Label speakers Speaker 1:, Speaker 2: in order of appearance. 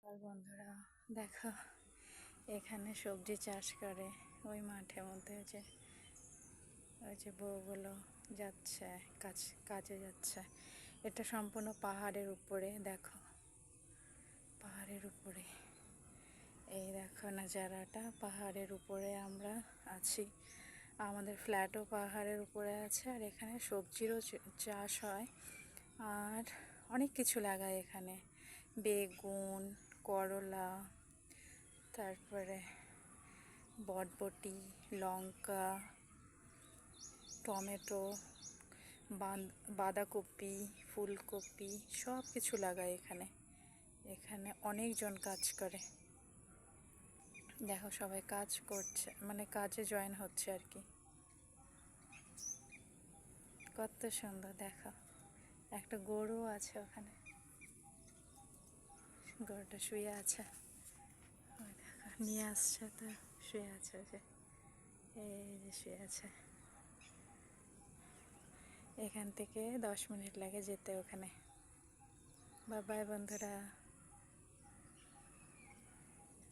Speaker 1: সকাল বন্ধুরা, দেখো এখানে সবজি চাষ করে ওই মাঠের মধ্যে ওই যে বউগুলো যাচ্ছে, কাজে যাচ্ছে। এটা সম্পূর্ণ পাহাড়ের উপরে, দেখো পাহাড়ের উপরে। এই দেখো নাজারাটা, পাহাড়ের উপরে আমরা আছি। আমাদের ফ্ল্যাটও পাহাড়ের উপরে আছে, আর এখানে সবজিরও চাষ হয়, আর অনেক কিছু লাগায় এখানে। বেগুন, করলা, তারপরে বটবটি, লঙ্কা, টমেটো, বাঁধাকপি, ফুলকপি, সব কিছু লাগায় এখানে। এখানে অনেকজন কাজ করে। দেখো সবাই কাজ করছে, মানে কাজে জয়েন হচ্ছে আর কি। কত সুন্দর, দেখো একটা গরু আছে ওখানে, গরুটা শুয়ে আছে। ওই দেখো নিয়ে আসছে, তো শুয়ে আছে, যে এই যে শুয়ে আছে। এখান থেকে 10 মিনিট লাগে যেতে ওখানে। বাই বাই বন্ধুরা।